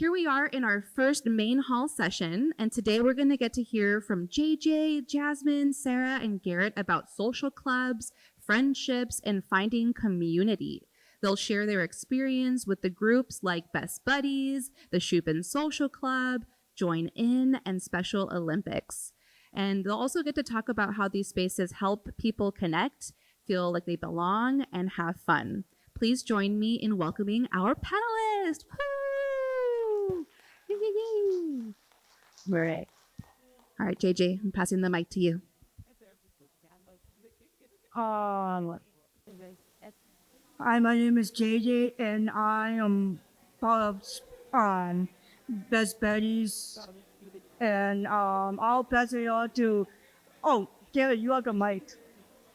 Here we are in our first main hall session, and today we're going to get to hear from JJ, Jasmine, Sara, and Garrett about social clubs, friendships, and finding community. They'll share their experience with the groups like Best Buddies, the Shupin Social Club, Join In, and Special Olympics. And they'll also get to talk about how these spaces help people connect, feel like they belong, and have fun. Please join me in welcoming our panelists. Woo! Yay, yay, yay. Right. All right, JJ, I'm passing the mic to you. Hi, my name is JJ, and I am part of Best Buddies, and I'll pass it on to. Oh, Garrett, you have the mic.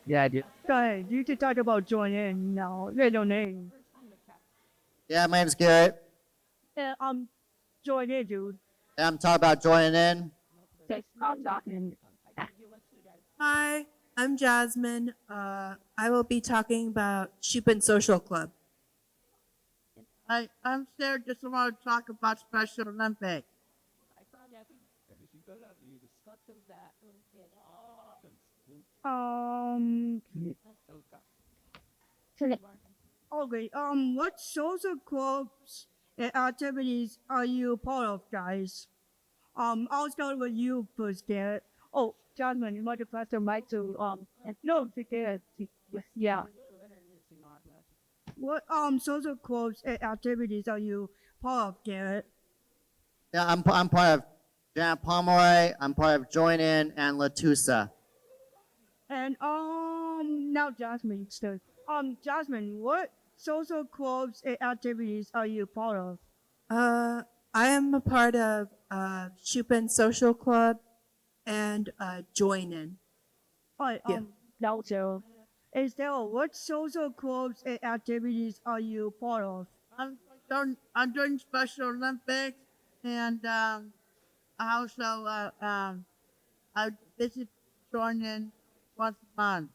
Yeah, I do. Go ahead. You can talk about Join In now. Say your name. Yeah, my name's Garrett. Yeah, Join In, dude. And I'm talking about joining in. Stop talking. Hi, I'm Jasmine. I will be talking about Shupin Social Club. Hi, I'm Sara. Just want to talk about Special Olympics. Okay. What social clubs and activities are you part of, guys? I'll start with you first, Garrett. Oh, Jasmine, you might have passed the mic to no, to Garrett. Yeah. What social clubs and activities are you part of, Garrett? Yeah, I'm part of Jan Pomeroy. I'm part of Join In and Tusa. And now Jasmine starts. Jasmine, what social clubs and activities are you part of? I am a part of Shupin Social Club and Join In. Alright, Yeah. now Sarah. Is there what social clubs and activities are you part of? I'm doing Special Olympics, and I also I visit Join In once a month.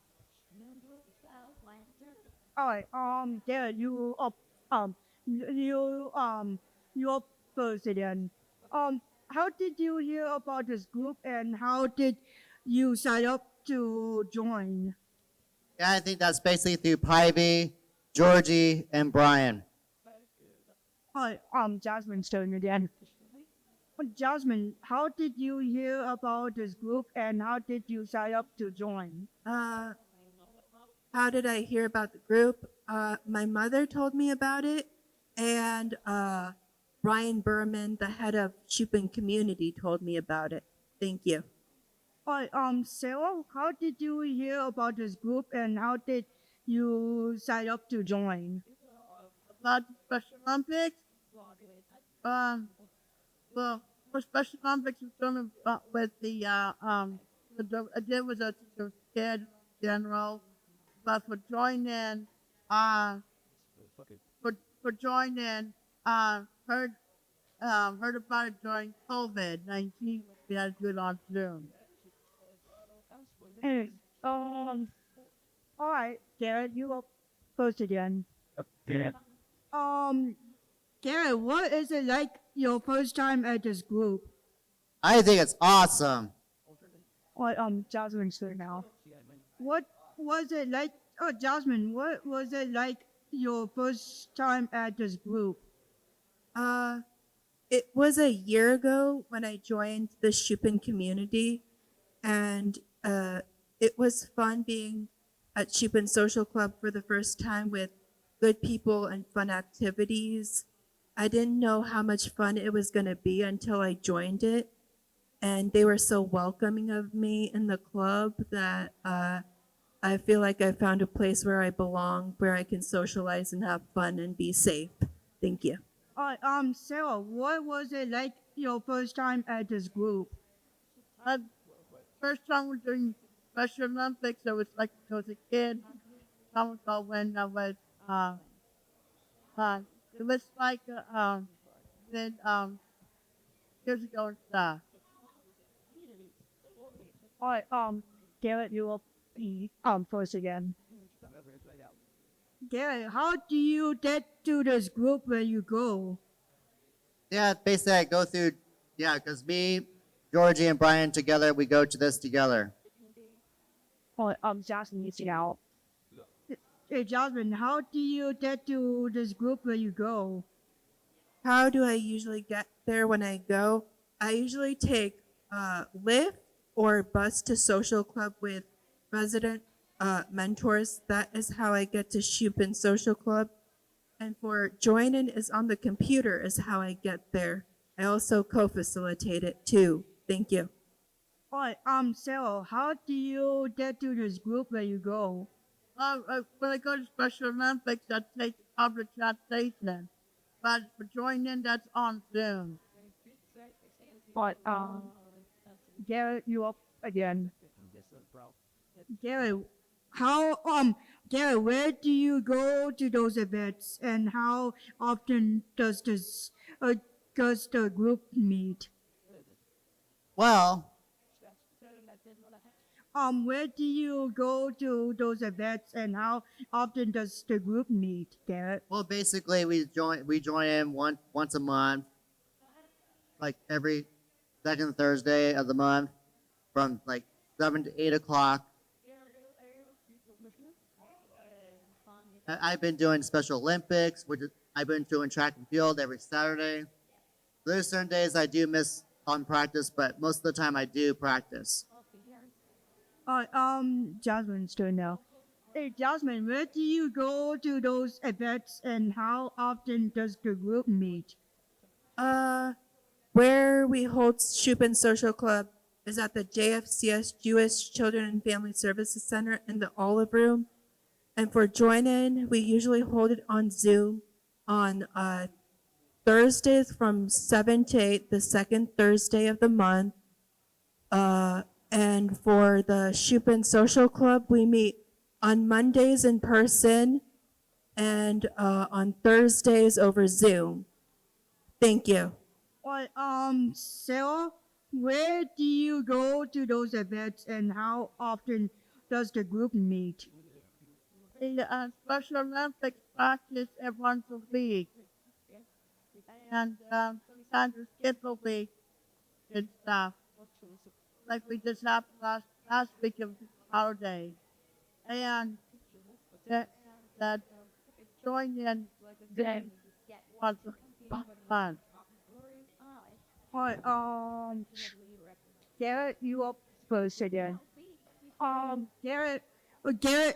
Alright, Garrett, you up, you up first again. How did you hear about this group and how did you sign up to join? Yeah, I think that's basically through Pivy, Georgie, and Brian. Hi, Jasmine's turn again. Jasmine, how did you hear about this group and how did you sign up to join? How did I hear about the group? My mother told me about it, and Brian Berman, the head of Shupin Community, told me about it. Thank you. Hi, Sarah, how did you hear about this group and how did you sign up to join? About the Special Olympics. Well, for Special Olympics, we've done with the I did with the kid in general, but for Join In, for Join In, heard about it during COVID-19. We had to do it on Zoom. Hey, alright, Garrett, you up first again. Garrett, what is it like your first time at this group? I think it's awesome. What, Jasmine's turn now. What was it like, Jasmine, what was it like your first time at this group? It was a year ago when I joined the Shupin community, and it was fun being at Shupin Social Club for the first time with good people and fun activities. I didn't know how much fun it was going to be until I joined it, and they were so welcoming of me in the club that I feel like I found a place where I belong, where I can socialize and have fun and be safe. Thank you. Sarah, what was it like your first time at this group? First time we're doing Special Olympics, it was like I was a kid. Time ago when I was it was like then years ago and stuff. Alright, Garrett, you up first again. Garrett, how do you get to this group where you go? Yeah, basically I go through. Yeah, because me, Georgie, and Brian together, we go to this together. Oh, Jasmine is now. Hey, Jasmine, how do you get to this group where you go? How do I usually get there when I go? I usually take Lyft or bus to social club with resident mentors. That is how I get to Shupin Social Club. And for joining is on the computer is how I get there. I also co-facilitate it too. Thank you. Oh, Sarah, how do you get to this group where you go? When I go to Special Olympics, I take public transportation. But for joining, that's on Zoom. But Garrett, you up again? Garrett, how Garrett, where do you go to those events, and how often does the group meet? Well, Where do you go to those events, and how often does the group meet, Garrett? basically we join in once a month, like every second Thursday of the month, from like 7 to 8 o'clock. I've been doing Special Olympics, I've been doing track and field every Saturday. There's certain days I do miss on practice, but most of the time I do practice. Jasmine's turn now. Hey, Jasmine, where do you go to those events, and how often does the group meet? Where we hold Shupin Social Club is at the JFCS Jewish Children and Family Services Center in the Olive Room. And for join-in, we usually hold it on Zoom on Thursdays from 7 to 8, the second Thursday of the month. And for the Shupin Social Club, we meet on Mondays in person and on Thursdays over Zoom. Thank you. Sarah, where do you go to those events, and how often does the group meet? The Special Olympics practice every once a week. And sometimes we skip a week and stuff. Like we just happened last week of holiday. And that join in then once a month. Garrett, you up first again. Garrett,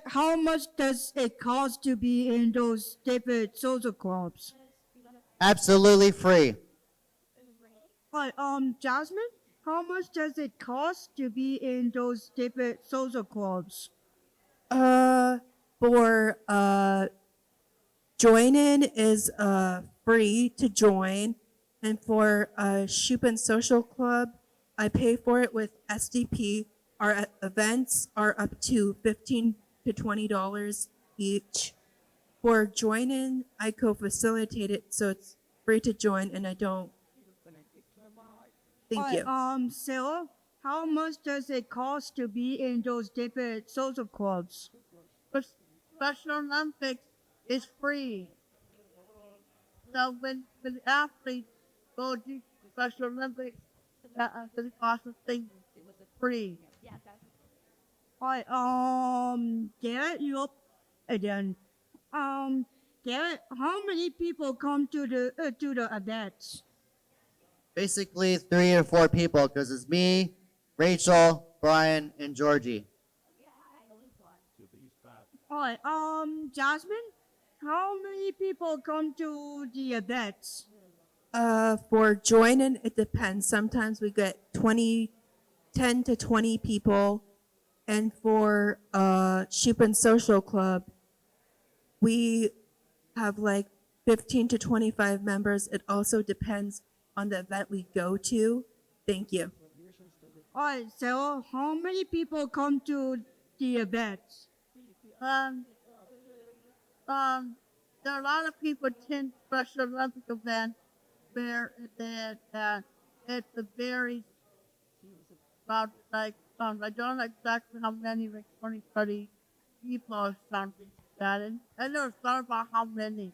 how much does it cost to be in those different social clubs? Absolutely free. Jasmine, how much does it cost to be in those different social clubs? For join-in is free to join, and for Shupin Social Club, I pay for it with SDP. Our events are up to $15 to $20 each. For join-in, I co-facilitate it, so it's free to join, and I don't. Thank you. Sarah, how much does it cost to be in those different social clubs? But Special Olympics is free. So when the athletes go to Special Olympics, the cost of things is free. Garrett, you up again. Garrett, how many people come to the events? Basically 3 or 4 people, because it's me, Rachel, Brian, and Georgie. Jasmine, how many people come to the events? For join-in, it depends. Sometimes we get 10 to 20 people. And for Shupin Social Club, we have like 15 to 25 members. It also depends on the event we go to. Thank you. Sarah, how many people come to the events? There are a lot of people attend Special Olympic events where it's a very about like I don't know exactly how many, like 20, 30 people or something like that. And I never thought about how many.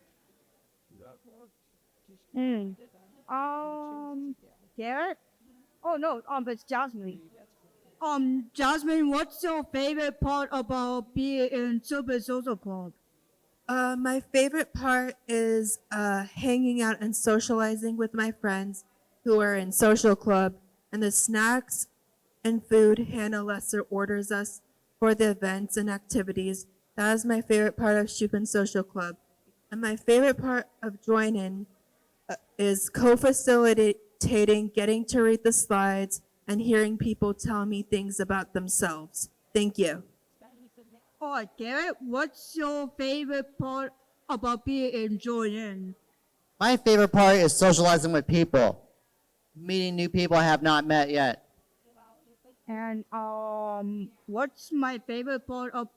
Garrett? Oh no, it's Jasmine. Jasmine, what's your favorite part about being in Shupin Social Club? My favorite part is hanging out and socializing with my friends who are in social club, and the snacks and food Hannah Lesser orders us for the events and activities. That is my favorite part of Shupin Social Club. And my favorite part of joining is co-facilitating, getting to read the slides, and hearing people tell me things about themselves. Thank you. All right, Garrett, what's your favorite part about being in joining? My favorite part is socializing with people, meeting new people I have not met yet. And what's my favorite part of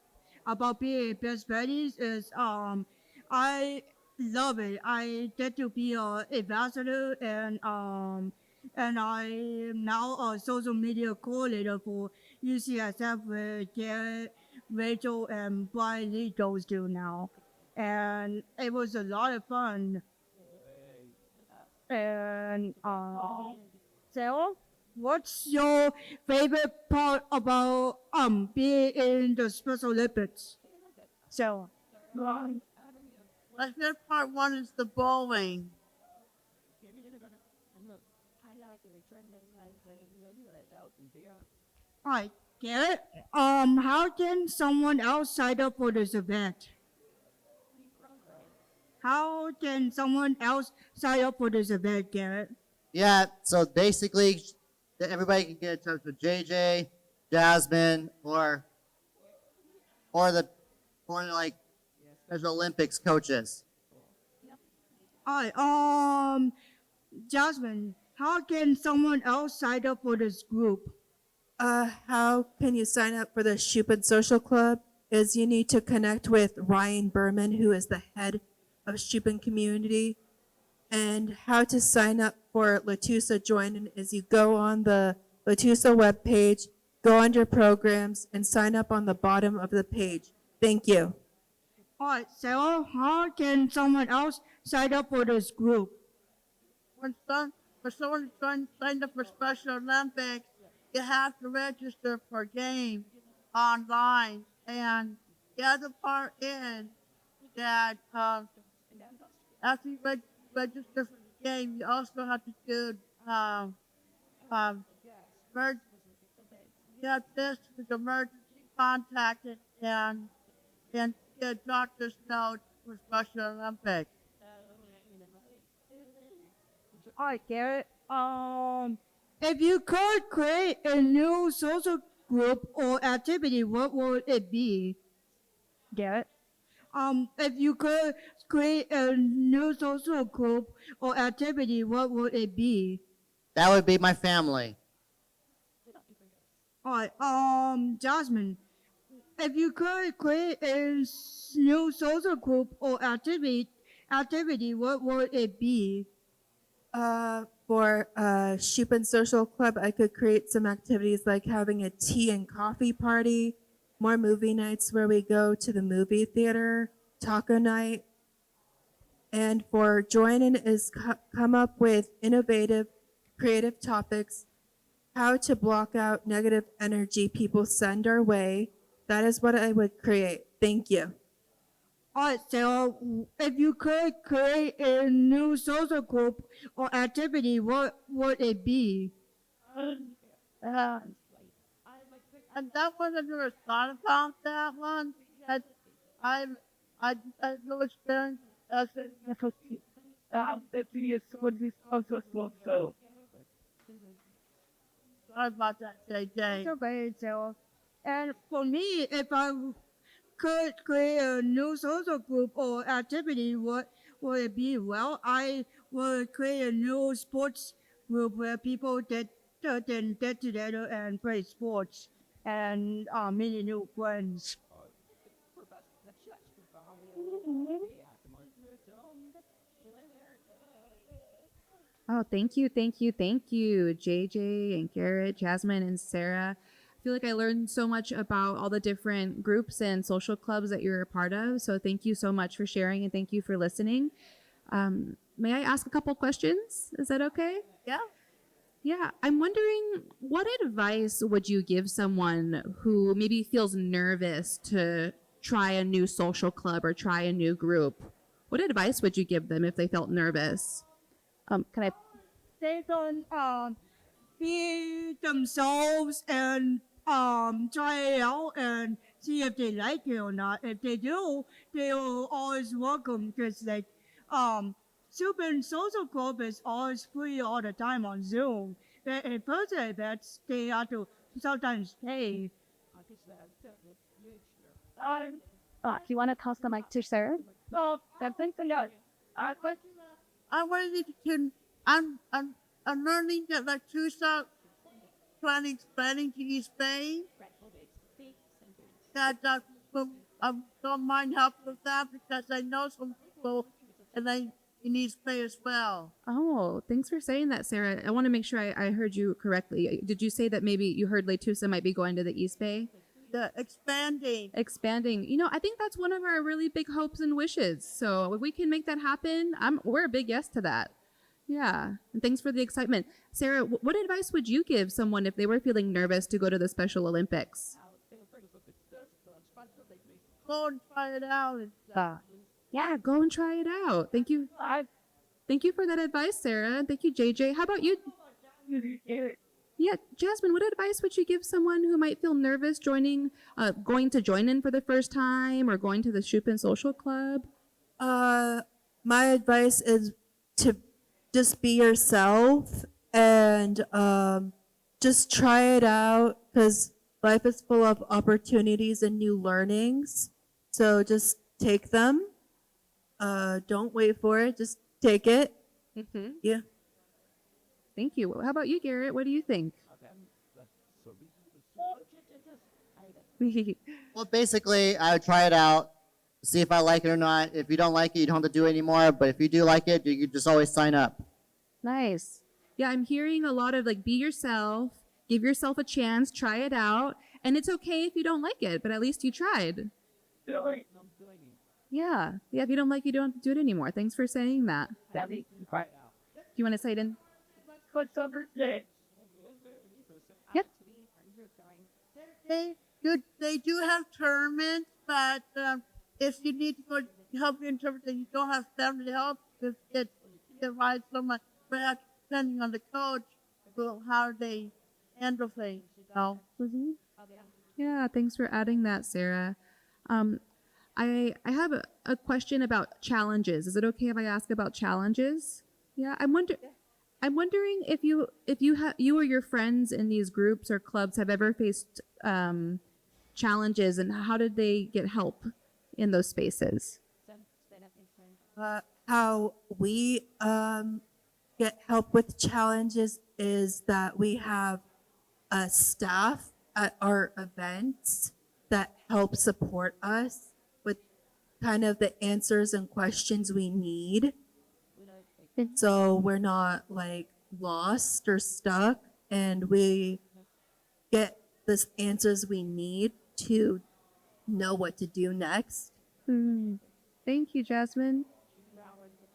about being best buddies is I love it. I get to be a ambassador and I am now a social media coordinator for UCSF where Garrett, Rachel, and Brian Lee goes to now, and it was a lot of fun. And Sarah, what's your favorite part about being in the Special Olympics? Sarah. My favorite part one is the bowling. All right, Garrett. How can someone else sign up for this event? How can someone else sign up for this event, Garrett? Yeah, so basically, everybody can get in touch with JJ, Jasmine, or like Special Olympics coaches. All right, Jasmine, how can someone else sign up for this group? How can you sign up for the Shupin Social Club? Is you need to connect with Ryan Berman, who is the head of Shupin Community. And how to sign up for Tusa Join is you go on the Tusa webpage, go under programs, and sign up on the bottom of the page. Thank you. All right, Sarah, how can someone else sign up for this group? For someone to sign up for Special Olympics, you have to register for a game online. And the other part is that after you register for the game, you also have to do emergency. You have this with emergency contact and get a doctor's note for Special Olympics. All right, Garrett. If you could create a new social group or activity, what would it be, Garrett? If you could create a new social group or activity, what would it be? That would be my family. All right, Jasmine, if you could create a new social group or activity, what would it be? For Shupin Social Club, I could create some activities like having a tea and coffee party, more movie nights where we go to the movie theater, taco night. And for joining is come up with innovative, creative topics, how to block out negative energy people send our way. That is what I would create. Thank you. All right, so if you could create a new social group or activity, what would it be? And that one I never thought about that one. That I no experience as a sorry about that, JJ. It's okay, so. And for me, if I could create a new social group or activity, what would it be? Well, I would create a new sports group where people can get together and play sports and meet new friends. Oh, thank you, thank you, thank you, JJ and Garrett, Jasmine and Sarah. I feel like I learned so much about all the different groups and social clubs that you're a part of. So thank you so much for sharing and thank you for listening. may I ask a couple questions? Is that okay? Yeah. Yeah, I'm wondering what advice would you give someone who maybe feels nervous to try a new social club or try a new group? What advice would you give them if they felt nervous? Can I? They can be themselves and try it out and see if they like it or not. If they do, they will always welcome because like Shupin Social Club is always free all the time on Zoom. But in person events, they have to sometimes pay. Do you want to toss the mic to Sarah? I wanted to. I'm learning that like Tusa planning to East Bay. That I don't mind helping with that because I know some people and they in East Bay as well. Oh, thanks for saying that, Sarah. I want to make sure I heard you correctly. Did you say that maybe you heard Letusa might be going to the East Bay? The expanding. Expanding. You know, I think that's one of our really big hopes and wishes. So if we can make that happen, we're a big yes to that. Yeah. And thanks for the excitement. Sarah, what advice would you give someone if they were feeling nervous to go to the Special Olympics? Go and try it out and stuff. Yeah, go and try it out. Thank you. Thank you for that advice, Sarah. And thank you, JJ. How about you? Yeah, Jasmine, what advice would you give someone who might feel nervous going to join in for the first time or going to the Shupin Social Club? My advice is to just be yourself and just try it out because life is full of opportunities and new learnings. So just take them. Don't wait for it. Just take it. Mm-hmm. Yeah. Thank you. How about you, Garrett? What do you think? Well, basically, I would try it out, see if I like it or not. If you don't like it, you don't have to do it anymore. But if you do like it, you can just always sign up. Nice. Yeah, I'm hearing a lot of like, be yourself, give yourself a chance, try it out. And it's okay if you don't like it, but at least you tried. Yeah. Yeah, if you don't like it, you don't have to do it anymore. Thanks for saying that. Do you want to say it in? Yep. They do have tournaments, but if you need to go help you interpret, you don't have family help. Just get right someone, perhaps depending on the coach, well, how they handle things. Mm-hmm. Yeah, thanks for adding that, Sarah. I have a question about challenges. Is it okay if I ask about challenges? Yeah, I'm wondering if you or your friends in these groups or clubs have ever faced challenges, and how did they get help in those spaces? How we get help with challenges is that we have a staff at our events that help support us with kind of the answers and questions we need. So we're not like lost or stuck, and we get the answers we need to know what to do next. Thank you, Jasmine.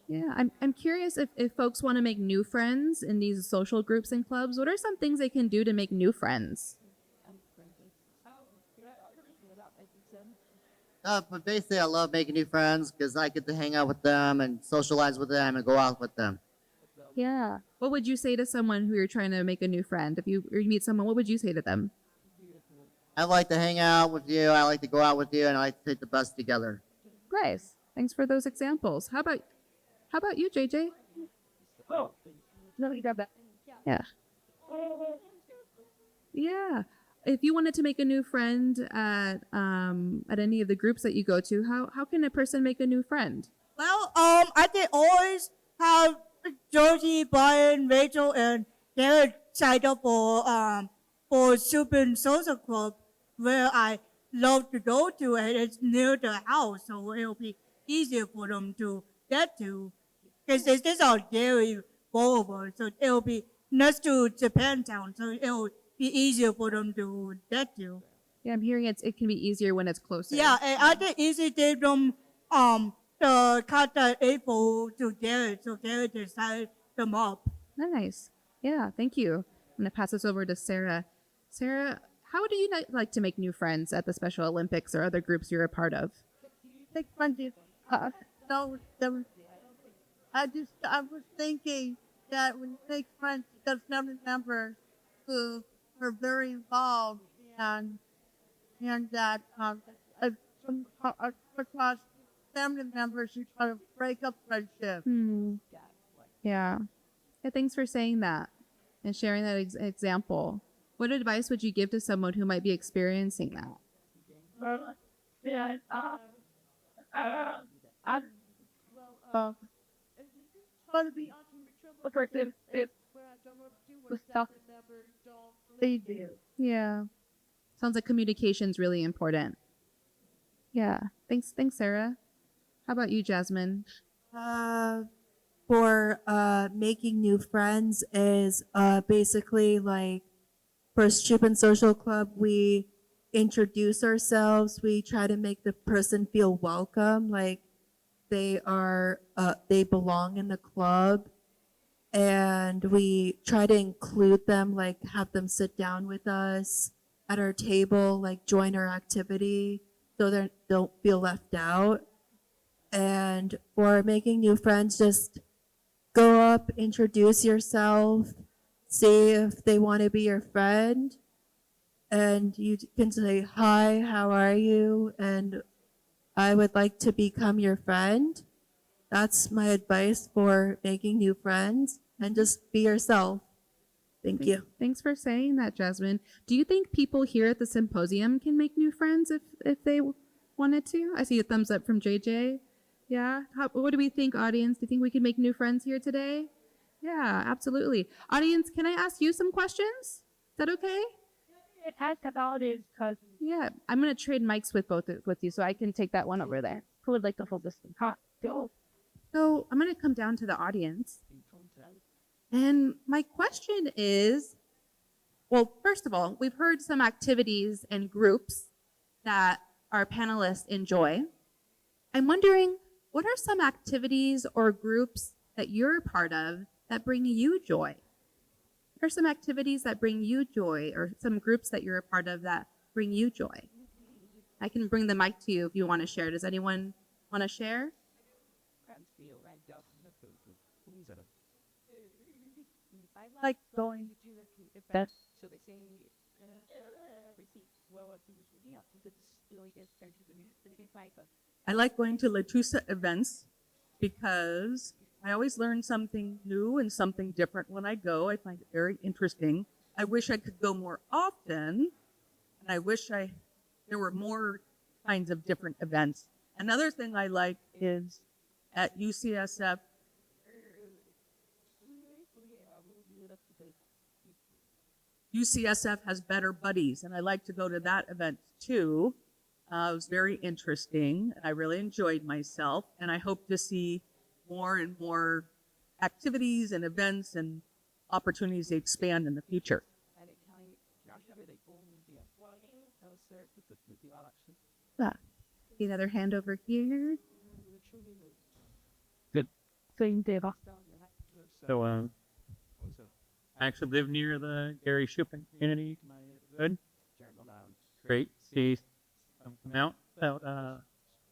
Yeah, I'm curious if folks want to make new friends in these social groups and clubs. What are some things they can do to make new friends? But basically, I love making new friends because I get to hang out with them and socialize with them and go out with them. Yeah. What would you say to someone who you're trying to make a new friend? If you meet someone, what would you say to them? I like to hang out with you. I like to go out with you, and I like to take the bus together. Nice. Thanks for those examples. How about you, JJ? Yeah. Yeah. If you wanted to make a new friend at any of the groups that you go to, how can a person make a new friend? Well, I can always have Josie, Brian, Rachel, and Garrett signed up for Shupin Social Club, where I love to go to, and it's near the house, so it'll be easier for them to get to. Because this is our Gary Boulevard, so it'll be next to Japantown, so it'll be easier for them to get to. Yeah, I'm hearing it can be easier when it's closer. Yeah, and I can easily give them the contact info to Garrett, so Garrett can sign them up. Nice. Yeah, thank you. I'm going to pass this over to Sarah. Sarah, how do you like to make new friends at the Special Olympics or other groups you're a part of? Take friends. No, I was thinking that when you make friends, you got family members who are very involved and that across family members who try to break up friendship. Yeah. Yeah, thanks for saying that and sharing that example. What advice would you give to someone who might be experiencing that? Try to be opportunistic with stuff that never don't lead you. Yeah. Sounds like communication's really important. Yeah. Thanks, Sarah. How about you, Jasmine? For making new friends is basically like for Shupin Social Club, we introduce ourselves. We try to make the person feel welcome, like they belong in the club, and we try to include them, like have them sit down with us at our table, like join our activity, so they don't feel left out. And for making new friends, just go up, introduce yourself, see if they want to be your friend, and you can say, "Hi, how are you?" And I would like to become your friend. That's my advice for making new friends, and just be yourself. Thank you. Thanks for saying that, Jasmine. Do you think people here at the symposium can make new friends if they wanted to? I see a thumbs up from JJ. Yeah. What do we think, audience? Do you think we can make new friends here today? Yeah, absolutely. Audience, can I ask you some questions? Is that okay? It has about his cousin. Yeah, I'm gonna trade mics with you, so I can take that one over there. Who would like to hold this one? So I'm gonna come down to the audience, and my question is, well, first of all, we've heard some activities and groups that our panelists enjoy. I'm wondering, what are some activities or groups that you're a part of that bring you joy? What are some activities that bring you joy, or some groups that you're a part of that bring you joy? I can bring the mic to you if you want to share. Does anyone want to share? I like going to the events. I like going to Tusa events because I always learn something new and something different when I go. I find it very interesting. I wish I could go more often, and I wish there were more kinds of different events. Another thing I like is at UCSF. UCSF has Better Buddies, and I like to go to that event too. It was very interesting, and I really enjoyed myself, and I hope to see more and more activities and events and opportunities to expand in the future. Another hand over here. Good. So, I actually live near the Gary Shupin community. Good. Great. See them come out about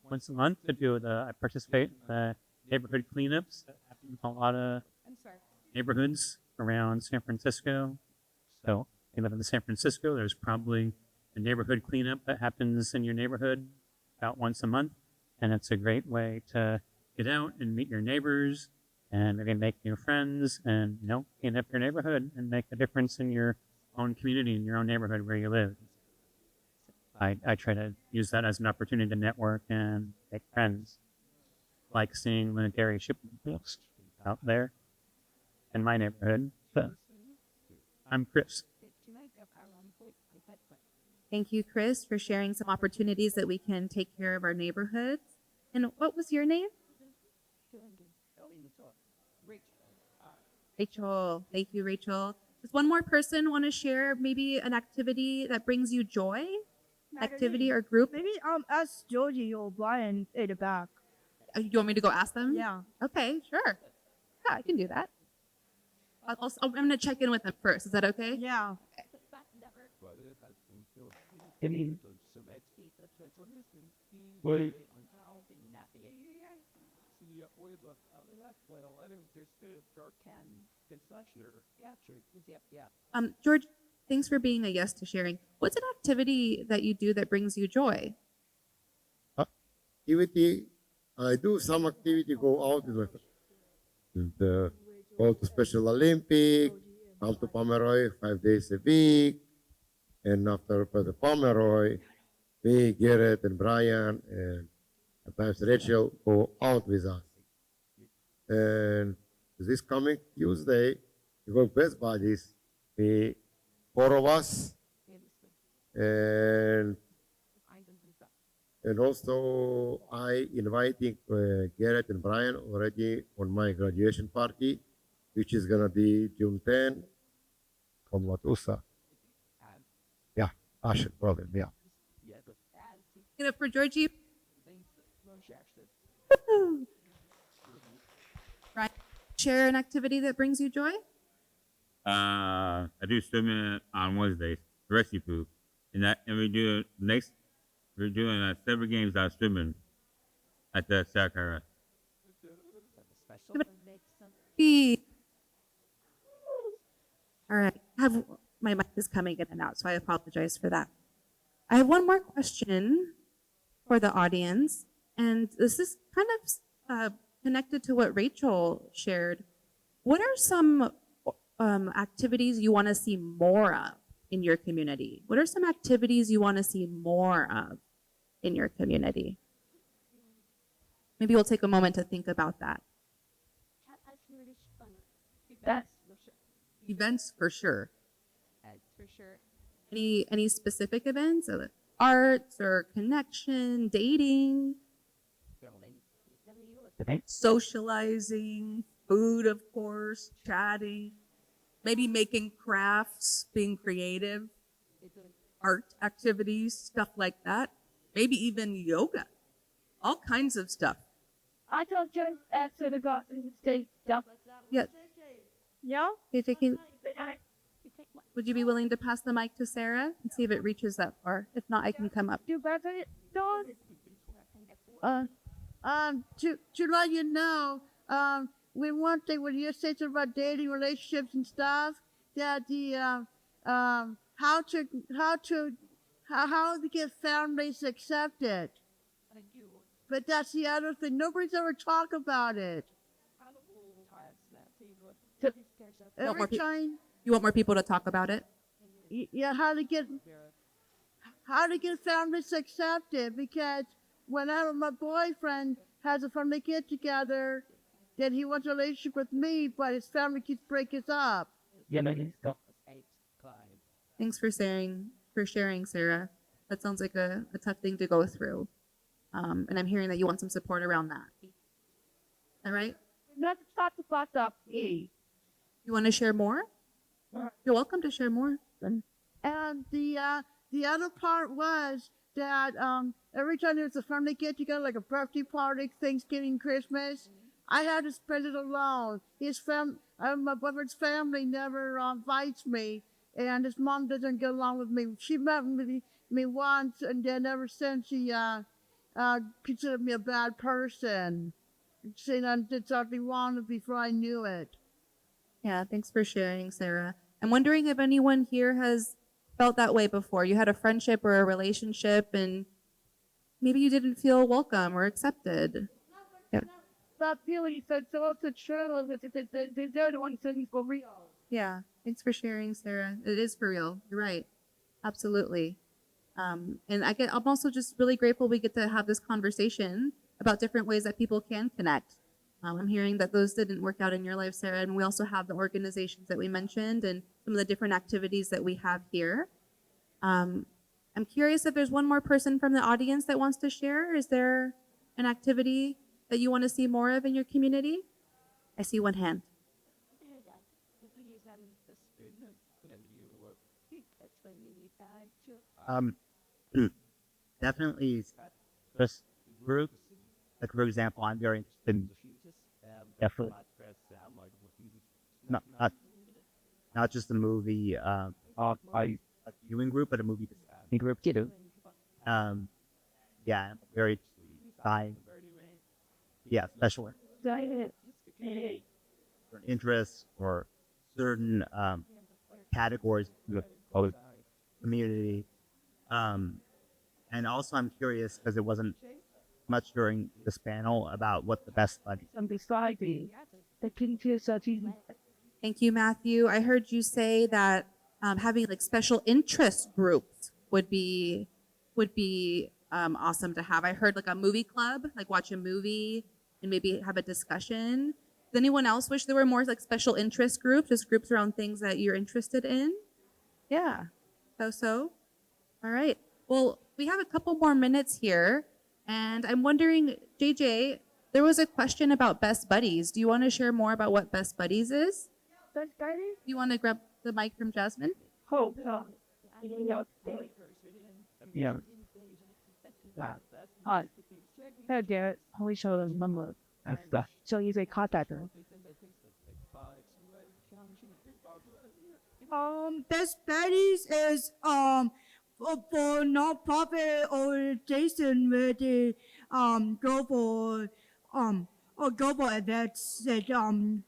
once a month to do I participate in the neighborhood cleanups that happen in a lot of neighborhoods around San Francisco. So, if you live in San Francisco, there's probably a neighborhood cleanup that happens in your neighborhood about once a month. And it's a great way to get out and meet your neighbors and maybe make new friends and, clean up your neighborhood and make a difference in your own community, in your own neighborhood where you live. I try to use that as an opportunity to network and make friends. Like seeing the Gary Shupin books out there in my neighborhood. So, I'm Chris. Thank you, Chris, for sharing some opportunities that we can take care of our neighborhoods. And what was your name? Rachel. Thank you, Rachel. Does one more person want to share maybe an activity that brings you joy? Activity or group? Maybe ask Georgie or Brian in the back. You want me to go ask them? Yeah. Okay, sure. Yeah, I can do that. I'm going to check in with them first. Is that okay? Yeah. George, thanks for being a yes to sharing. What's an activity that you do that brings you joy? Activity, I do some activity, go out with the go to Special Olympic, come to Pomeroy 5 days a week, and after the Pomeroy, me, Garrett, and Brian, and sometimes Rachel go out with us. And this coming Tuesday, we go Best Buddies, me, 4 of us, and also I inviting Garrett and Brian already on my graduation party, which is gonna be June 10 from Tusa. Yeah, Asher brother, yeah. Get up for Georgie. Right. Share an activity that brings you joy? I do swimming on Wednesdays, rescue pool, and we do next. We're doing several games out swimming at the Sakura. All right. My mic is coming in and out, so I apologize for that. I have one more question for the audience, and this is kind of connected to what Rachel shared. What are some activities you want to see more of in your community? What are some activities you want to see more of in your community? Maybe we'll take a moment to think about that. Events for sure. Any specific events? Arts or connection, dating? Socializing, food, of course, chatting, maybe making crafts, being creative, art activities, stuff like that. Maybe even yoga, all kinds of stuff. I told Joe after the garden state stuff. Yeah. Yeah. Would you be willing to pass the mic to Sarah and see if it reaches that far? If not, I can come up. To let you know, one thing when you say something about dating relationships and stuff, that the how to get families accepted. But that's the other thing. Nobody's ever talked about it. Every time. You want more people to talk about it? Yeah, how to get families accepted, because whenever my boyfriend has a family get together, then he wants a relationship with me, but his family keeps breaking us up. Thanks for sharing, Sarah. That sounds like a tough thing to go through. And I'm hearing that you want some support around that. All right? Let's talk about that. You want to share more? You're welcome to share more. And the other part was that every time there's a family get together, like a birthday party, Thanksgiving, Christmas, I had to spend it alone. My boyfriend's family never invites me, and his mom doesn't get along with me. She met with me once, and then ever since she considered me a bad person, saying I did something wrong before I knew it. Yeah, thanks for sharing, Sarah. I'm wondering if anyone here has felt that way before. You had a friendship or a relationship, and maybe you didn't feel welcome or accepted. Yeah. That feeling is also true. They're the ones saying for real. Yeah, thanks for sharing, Sarah. It is for real. You're right. Absolutely. And I'm also just really grateful we get to have this conversation about different ways that people can connect. I'm hearing that those didn't work out in your life, Sarah, and we also have the organizations that we mentioned and some of the different activities that we have here. I'm curious if there's one more person from the audience that wants to share. Is there an activity that you want to see more of in your community? I see one hand. Definitely this group Like for example, I'm very interested in definitely not just a movie a viewing group, but a movie discussion group too. Yeah, I'm very science. Yeah, special certain interests or certain categories of the community. And also, I'm curious because it wasn't much during this panel about what the best buddy. Thank you, Matthew. I heard you say that having like special interest groups would be awesome to have. I heard like a movie club, like watch a movie and maybe have a discussion. Does anyone else wish there were more like special interest groups, just groups around things that you're interested in? Yeah. So. All right. Well, we have a couple more minutes here, and I'm wondering, JJ, there was a question about Best Buddies. Do you want to share more about what Best Buddies is? Best buddies? You want to grab the mic from Jasmine? Hope. Yeah. Hey, Garrett. Holy show them number. So you say contact her. Best Buddies is for non-profit organization where they go for events that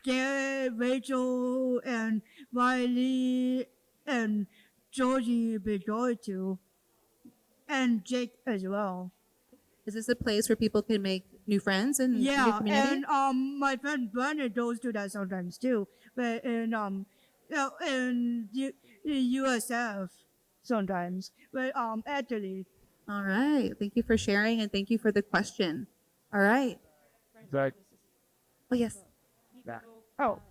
Garrett, Rachel, and Riley, and Georgie be going to, and Jake as well. Is this a place where people can make new friends and new Yeah, community? and my friend Bernard goes to that sometimes too. But in USF sometimes. But actually. All right. Thank you for sharing and thank you for the question. All right. Zach. Oh yes. Oh.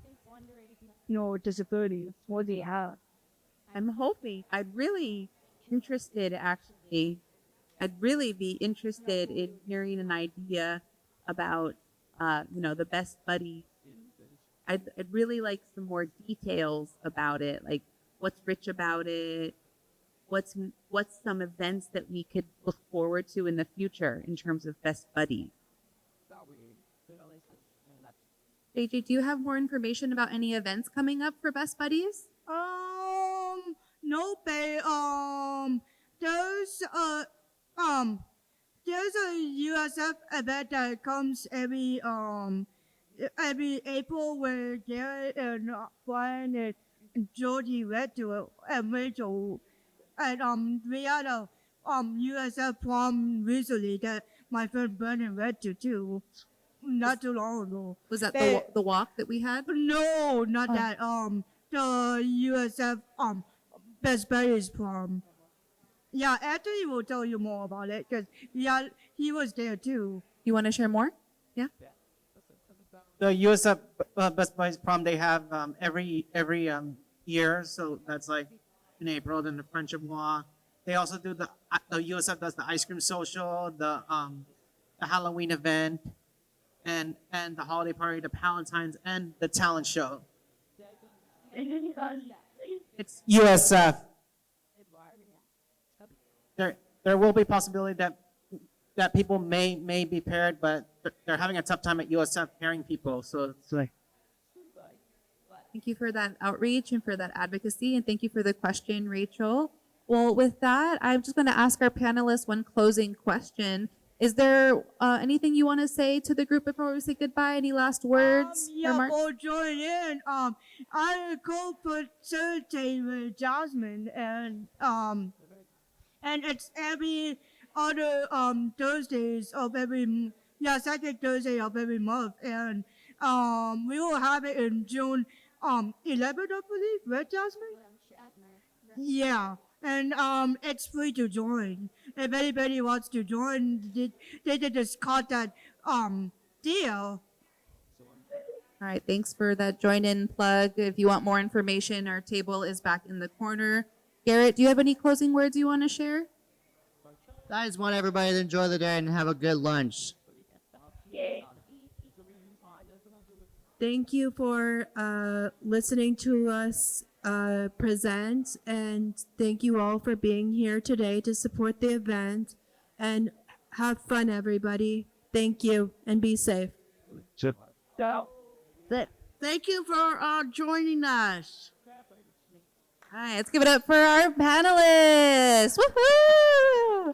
No disability. What do you have? I'm hoping. I'd really be interested in hearing an idea about, the best buddy. I'd really like some more details about it, like what's rich about it, what's some events that we could look forward to in the future in terms of best buddies. JJ, do you have more information about any events coming up for Best Buddies? No, but there's a USF event that comes every April where Garrett and Brian and Georgie went to it, and Rachel, and we had a USF prom recently that my friend Brennan went to too, not too long ago. Was that the walk that we had? No, not that. The USF Best Buddies prom. Yeah, Anthony will tell you more about it because he was there too. You want to share more? Yeah. The USF Best Buddies prom they have every year, so that's like in April. Then the Friendship Walk. They also do the USF does the ice cream social, the Halloween event, and the holiday party, the Palentine's, and the talent show. It's USF. There will be possibility that people may be paired, but they're having a tough time at USF pairing people. So it's like. Thank you for that outreach and for that advocacy, and thank you for the question, Rachel. Well, with that, I'm just going to ask our panelists one closing question. Is there anything you want to say to the group before we say goodbye? Any last words? Yeah, or join in. I co-facilitate with Jasmine, and it's every other Thursdays of every second Thursday of every month, and we will have it in June 11th, I believe, right, Jasmine? Yeah. And it's free to join. If anybody wants to join, they can just contact Theo. All right, thanks for that join-in plug. If you want more information, our table is back in the corner. Garrett, do you have any closing words you want to share? I just want everybody to enjoy the day and have a good lunch. Thank you for listening to us present, and thank you all for being here today to support the event, and have fun, everybody. Thank you, and be safe. Thank you for joining us. All right, let's give it up for our panelists. Woohoo!